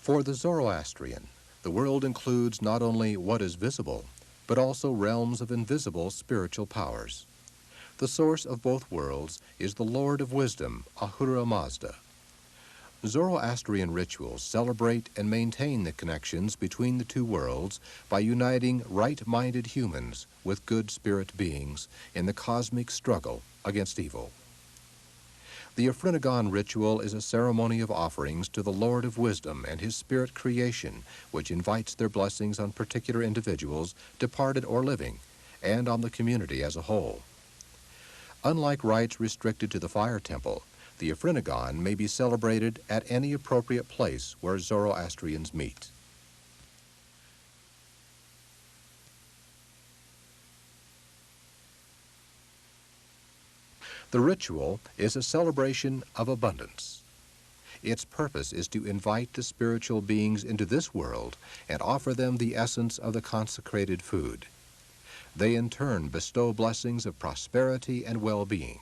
For the Zoroastrian, the world includes not only what is visible, but also realms of invisible spiritual powers. The source of both worlds is the Lord of Wisdom, Ahura Mazda. Zoroastrian rituals celebrate and maintain the connections between the two worlds by uniting right-minded humans with good spirit beings in the cosmic struggle against evil. The Afrinigan ritual is a ceremony of offerings to the Lord of Wisdom and his spirit creation, which invites their blessings on particular individuals, departed or living, and on the community as a whole. Unlike rites restricted to the fire temple, the Afrinigan may be celebrated at any appropriate place where Zoroastrians meet. The ritual is a celebration of abundance. Its purpose is to invite the spiritual beings into this world and offer them the essence of the consecrated food. They in turn bestow blessings of prosperity and well-being.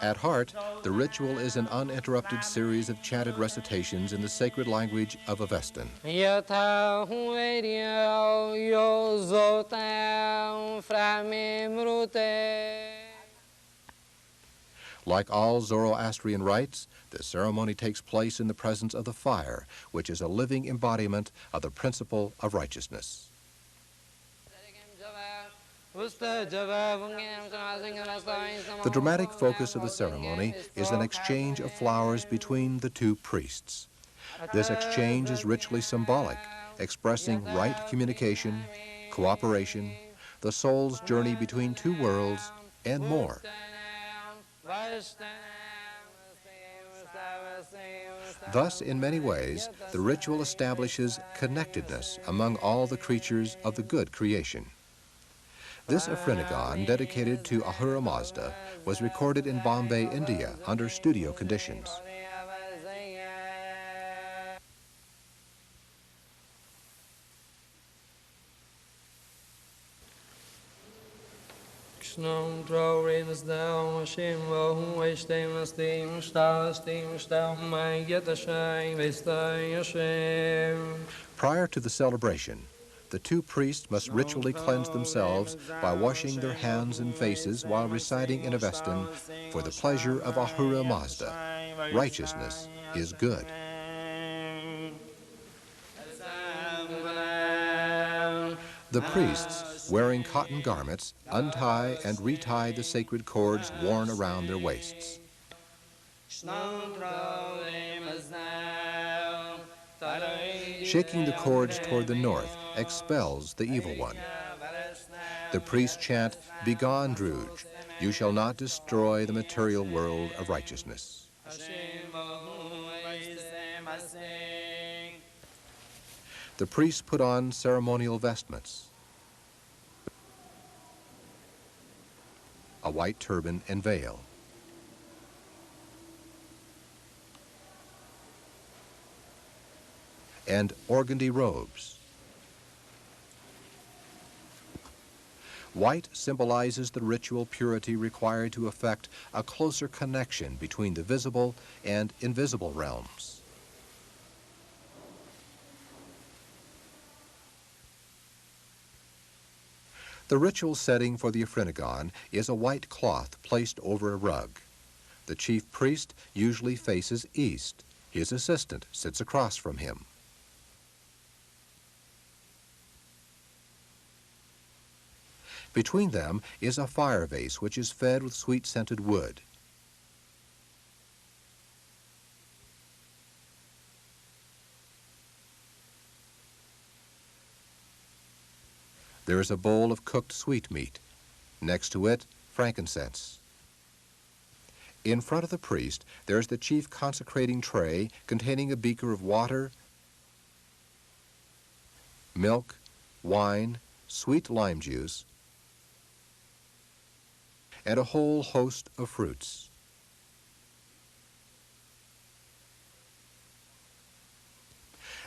At heart, the ritual is an uninterrupted series of chanted recitations in the sacred language of Avestan. Like all Zoroastrian rites, the ceremony takes place in the presence of the fire, which is a living embodiment of the principle of righteousness. The dramatic focus of the ceremony is an exchange of flowers between the two priests. This exchange is richly symbolic, expressing right communication, cooperation, the soul's journey between two worlds, and more. Thus, in many ways, the ritual establishes connectedness among all the creatures of the good creation. This Afrinigan, dedicated to Ahura Mazda, was recorded in Bombay, India, under studio conditions. Prior to the celebration, the two priests must ritually cleanse themselves by washing their hands and faces while reciting in Avestan, "For the pleasure of Ahura Mazda, righteousness is good." The priests, wearing cotton garments, untie and retie the sacred cords worn around their waists. Shaking the cords toward the north expels the evil one. The priests chant, "Begone, Druge, you shall not destroy the material world of righteousness." The priests put on ceremonial vestments, a white turban and veil. And organdy robes. White symbolizes the ritual purity required to effect a closer connection between the visible and invisible realms. The ritual setting for the Afrinigan is a white cloth placed over a rug. The chief priest usually faces east. His assistant sits across from him. Between them is a fire vase which is fed with sweet-scented wood. There is a bowl of cooked sweetmeat. Next to it, frankincense. In front of the priest, there is the chief consecrating tray containing a beaker of water, milk, wine, sweet lime juice, and a whole host of fruits.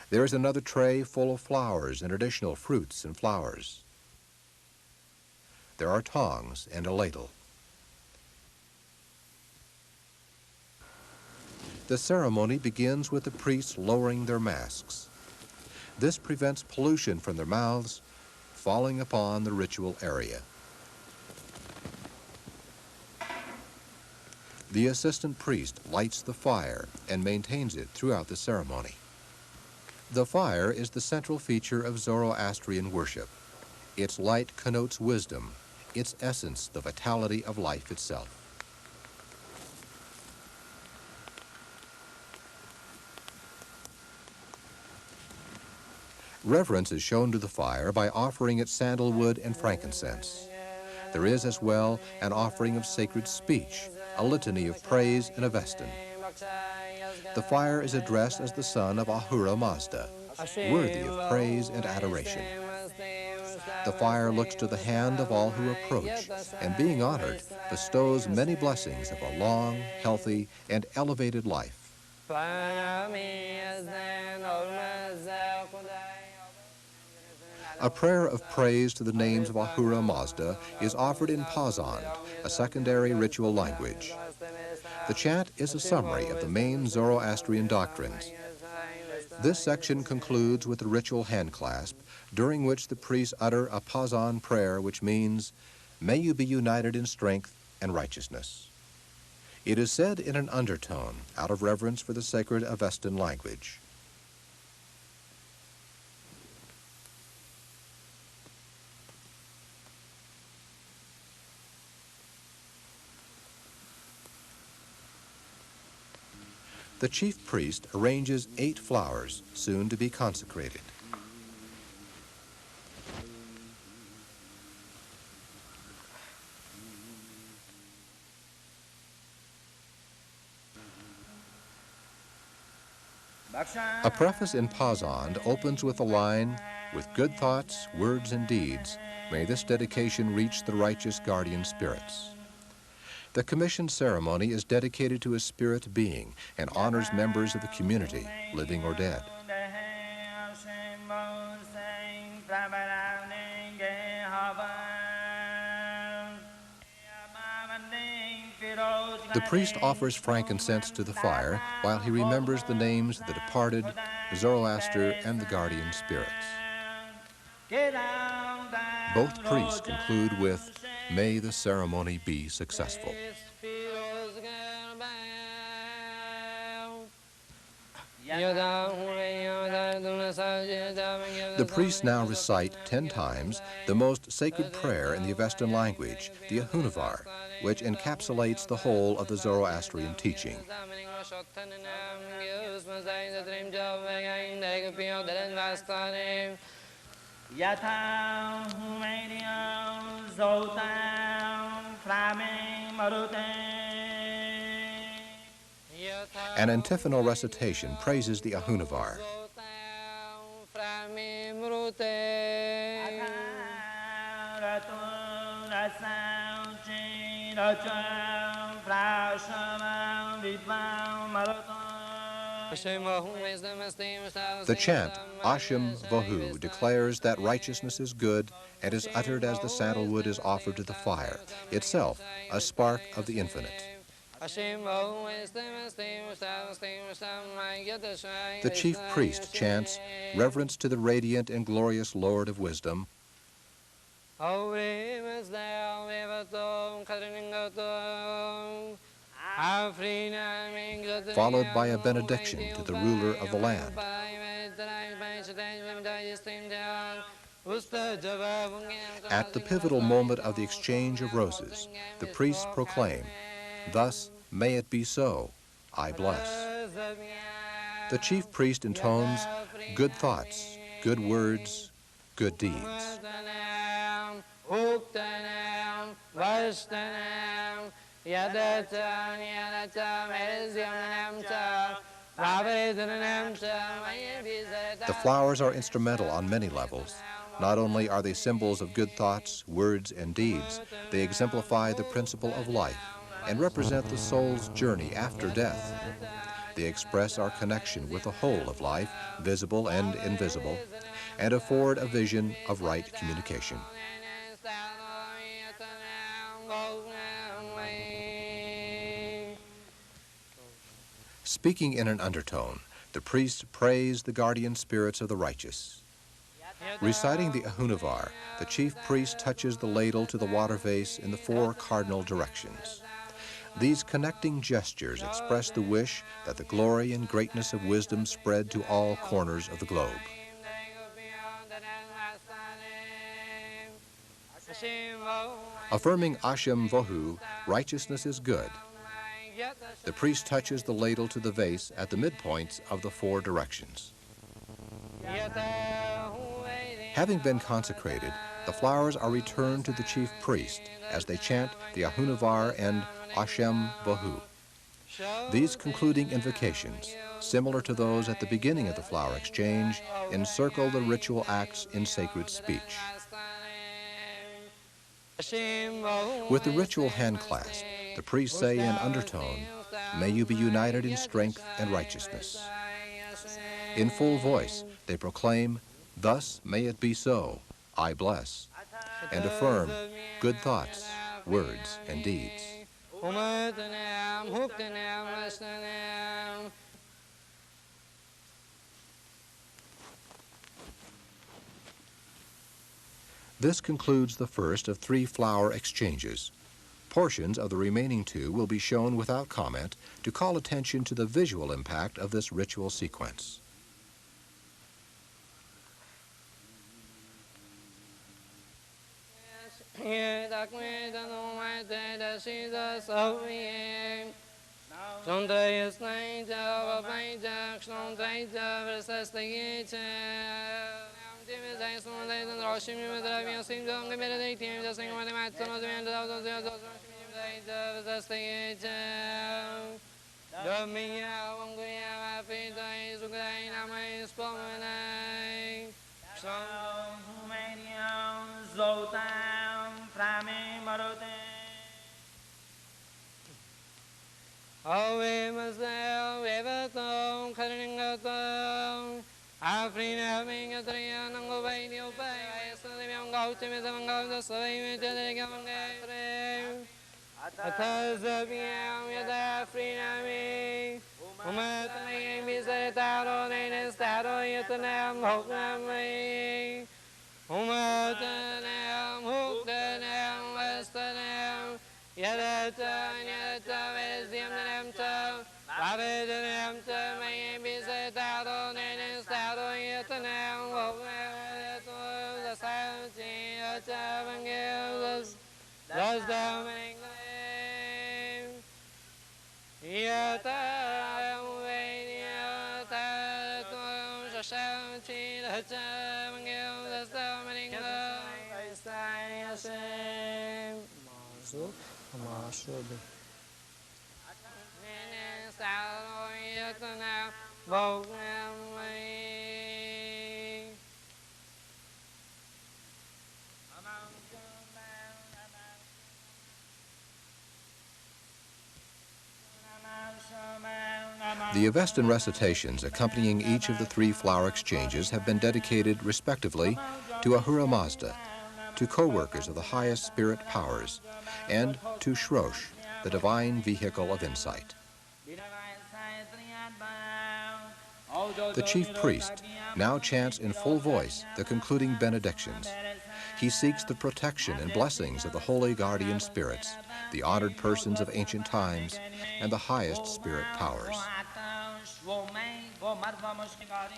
There is another tray full of flowers and additional fruits and flowers. There are tongs and a ladle. The ceremony begins with the priests lowering their masks. This prevents pollution from their mouths falling upon the ritual area. The assistant priest lights the fire and maintains it throughout the ceremony. The fire is the central feature of Zoroastrian worship. Its light connotes wisdom, its essence the vitality of life itself. Reverence is shown to the fire by offering it sandalwood and frankincense. There is as well an offering of sacred speech, a litany of praise and Avestan. The fire is addressed as the son of Ahura Mazda, worthy of praise and adoration. The fire looks to the hand of all who approach, and being honored, bestows many blessings of a long, healthy, and elevated life. A prayer of praise to the names of Ahura Mazda is offered in Pazand, a secondary ritual language. The chant is a summary of the main Zoroastrian doctrines. This section concludes with the ritual handclasp, during which the priests utter a Pazand prayer which means, "May you be united in strength and righteousness." It is said in an undertone, out of reverence for the sacred Avestan language. The chief priest arranges 8 flowers, soon to be consecrated. A preface in Pazand opens with the line, "With good thoughts, words, and deeds, may this dedication reach the righteous guardian spirits." The commission ceremony is dedicated to a spirit being and honors members of the community, living or dead. The priest offers frankincense to the fire while he remembers the names of the departed, Zoroaster, and the guardian spirits. Both priests conclude with, "May the ceremony be successful." The priests now recite 10 times the most sacred prayer in the Avestan language, the Ahunivar, which encapsulates the whole of the Zoroastrian teaching. An antiphonal recitation praises the Ahunivar. The chant, Asham Vahu, declares that righteousness is good and is uttered as the sandalwood is offered to the fire, itself a spark of the infinite. The chief priest chants reverence to the radiant and glorious Lord of wisdom, followed by a benediction to the ruler of the land. At the pivotal moment of the exchange of roses, the priests proclaim, "Thus may it be so, I bless." The chief priest intones good thoughts, good words, good deeds. The flowers are instrumental on many levels, Not only are they symbols of good thoughts, words, and deeds, they exemplify the principle of life and represent the soul's journey after death. They express our connection with the whole of life, visible and invisible, and afford a vision of right communication. Speaking in an undertone, the priest prays the guardian spirits of the righteous. Reciting the Ahunavar, the chief priest touches the ladle to the water vase in the 4 cardinal directions. These connecting gestures express the wish that the glory and greatness of wisdom spread to all corners of the globe. Affirming Ashem Vohu, righteousness is good, the priest touches the ladle to the vase at the midpoints of the 4 directions. Having been consecrated, the flowers are returned to the chief priest as they chant the Ahunavar and Ashem Vohu. These concluding invocations, similar to those at the beginning of the flower exchange, encircle the ritual acts in sacred speech. With the ritual hand clasp, the priests say in undertone, "May you be united in strength and righteousness." In full voice, they proclaim, "Thus may it be so, I bless," and affirm good thoughts, words, and deeds. This concludes the first of 3 flower exchanges. Portions of the remaining 2 will be shown without comment to call attention to the visual impact of this ritual sequence. The Avestan recitations accompanying each of the 3 flower exchanges have been dedicated, respectively, to Ahura Mazda, to co-workers of the highest spirit powers, and to Shrosh, the divine vehicle of insight. The chief priest now chants in full voice the concluding benedictions. He seeks the protection and blessings of the holy guardian spirits, the honored persons of ancient times, and the highest spirit powers.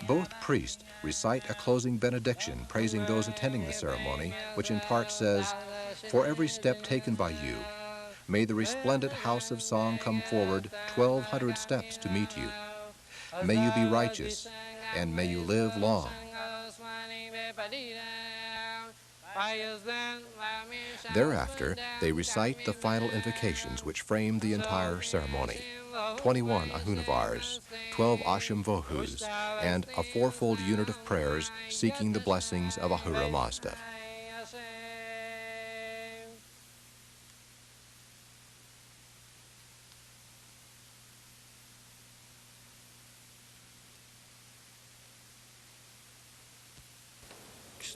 Both priests recite a closing benediction praising those attending the ceremony, which in part says, "For every step taken by you, may the resplendent house of song come forward 1,200 steps to meet you. May you be righteous, and may you live long." Thereafter, they recite the final invocations which frame the entire ceremony. 21 Ahunavars, 12 Ashimvohus, and a fourfold unit of prayers seeking the blessings of Ahura Mazda.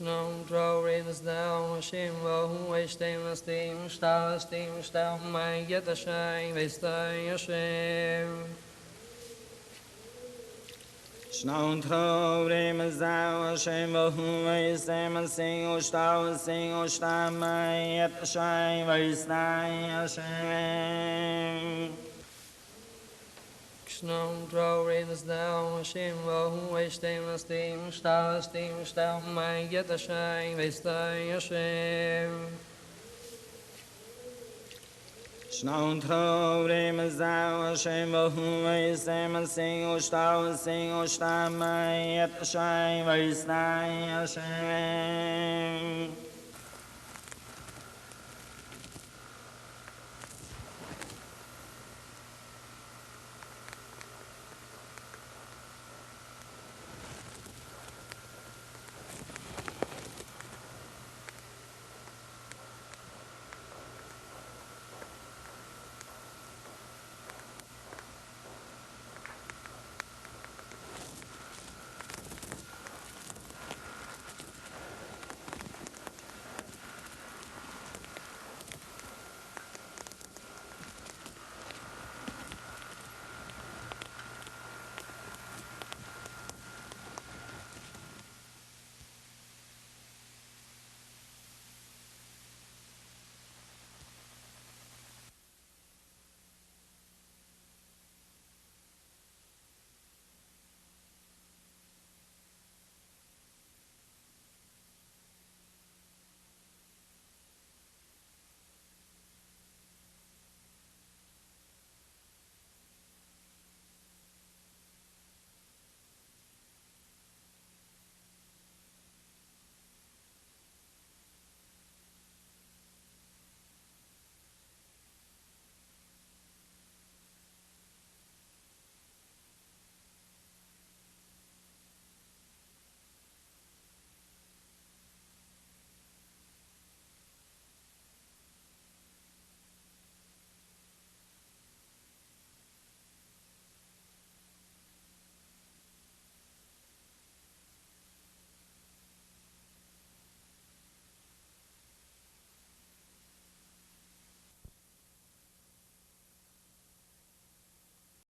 Snow draw rains down, Hashem, Vahu, Estem, Steam, Star, my get a shine, Vestay, Hashem. Snow draw rains down, Hashem, Vahu, Estem, Star, my get a shine, Vestay, Hashem. Snow draw rains down, Hashem, Vahu, Estem, Star, my get a shine, Vestay, Hashem. Snow draw rains down, Hashem, Vahu, Estem, Star, my get a shine, Vestay, Hashem.